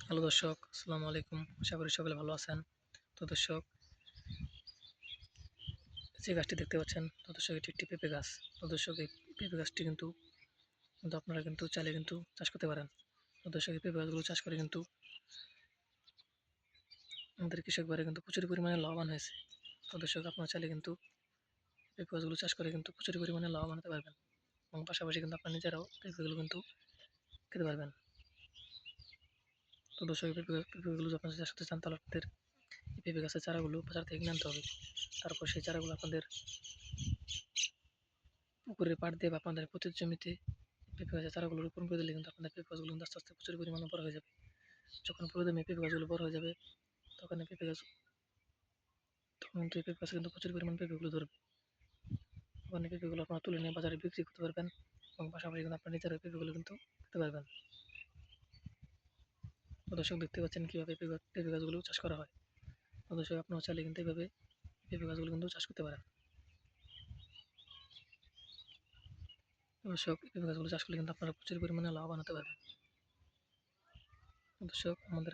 Hello দর্শক, আসসালামু আলাইকুম। আশা করি সকলে ভালো আছেন। তো দর্শক, যে গাছটি দেখতে পাচ্ছেন, তো দর্শক এটি একটি পেঁপে গাছ। তো দর্শক এই পেঁপে গাছটি কিন্তু কিন্তু আপনারা কিন্তু চাইলে কিন্তু চাষ করতে পারেন। তো দর্শক এই পেঁপে গাছগুলো চাষ করে কিন্তু আমাদের কৃষক ভাইরা কিন্তু প্রচুর পরিমাণে লাভবান হয়েছে। তো দর্শক আপনারা চাইলে কিন্তু পেঁপে গাছগুলো চাষ করে কিন্তু প্রচুর পরিমাণে লাভবান হতে পারবেন এবং পাশাপাশি কিন্তু আপনারা নিজেরাও পেঁপেগুলো কিন্তু খেতে পারবেন। তো দর্শক এই পেঁপেগুলো যখন চাষ করতে চান তাহলে আপনাদের এই পেঁপে গাছের চারাগুলো বাজার থেকে কিনে আনতে হবে। তারপর সেই চারাগুলো আপনাদের পুকুরের পাড় দিয়ে বা আপনাদের ক্ষেতের জমিতে পেঁপে গাছের চারাগুলো রোপণ করে দিলে কিন্তু আপনাদের পেঁপে গাছগুলো কিন্তু আস্তে আস্তে প্রচুর পরিমাণে বড় হয়ে যাবে। যখন পুরোদমে পেঁপে গাছগুলো বড় হয়ে যাবে তখন এই পেঁপে গাছ তখন কিন্তু এই পেঁপে গাছে কিন্তু প্রচুর পরিমাণ পেঁপেগুলো ধরবে। তখন এই পেঁপেগুলো আপনারা তুলে নিয়ে বাজারে বিক্রি করতে পারবেন এবং পাশাপাশি কিন্তু আপনার নিজের পেঁপেগুলো কিন্তু খেতে পারবেন। তো দর্শক দেখতে পাচ্ছেন কীভাবে পেঁপে গাছগুলো চাষ করা হয়। তো দর্শক আপনারা চাইলে কিন্তু এইভাবে পেঁপে গাছগুলো কিন্তু চাষ করতে পারেন। দর্শক পেঁপে গাছগুলো চাষ করলে কিন্তু আপনারা প্রচুর পরিমাণে লাভবান হতে পারবেন। দর্শক আমাদের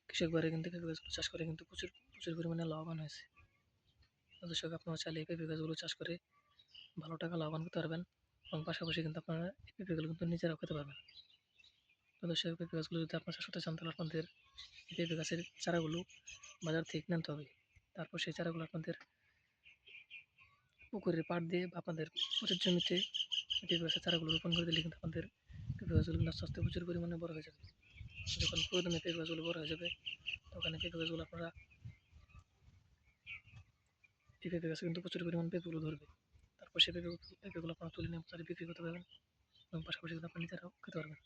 কৃষক ভাইরা কিন্তু পেঁপে গাছগুলো চাষ করে কিন্তু প্রচুর প্রচুর পরিমাণে লাভবান হয়েছে। দর্শক আপনারা চাইলে এই পেঁপে গাছগুলো চাষ করে ভালো টাকা লাভবান করতে পারবেন এবং পাশাপাশি কিন্তু আপনারা এই পেঁপেগুলো কিন্তু নিজেরাও খেতে পারবেন। তো দর্শক পেঁপে গাছগুলো যদি আপনারা চাষ করতে চান তাহলে আপনাদের এই পেঁপে গাছের চারাগুলো বাজার থেকে কিনে আনতে হবে। তারপর সেই চারাগুলো আপনাদের পুকুরের পাড় দিয়ে বা আপনাদের ক্ষেতের জমিতে পেঁপে গাছের চারাগুলো রোপণ করে দিলে কিন্তু আপনাদের পেঁপে গাছগুলো কিন্তু আস্তে আস্তে প্রচুর পরিমাণে বড় হয়ে যাবে। যখন পুরোদমে পেঁপে গাছগুলো বড় হয়ে যাবে তখন এই পেঁপে গাছগুলো আপনারা এই পেঁপে গাছে কিন্তু প্রচুর পরিমাণ পেঁপেগুলো ধরবে। তারপর সেই পেঁপেগুলো আপনারা তুলে নিয়ে বাজারে বিক্রি করতে পারবেন এবং পাশাপাশি কিন্তু আপনারা নিজেরাও খেতে পারবেন।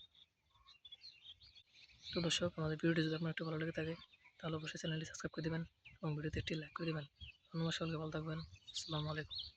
তো দর্শক আমাদের ভিডিওটি যদি আপনার একটু ভালো লেগে থাকে তাহলে অবশ্যই চ্যানেলটি সাবস্ক্রাইব করে দেবেন এবং ভিডিওতে একটি লাইক করে দেবেন। ধন্যবাদ, সকলকে ভালো থাকবেন। আসসালামু আলাইকুম।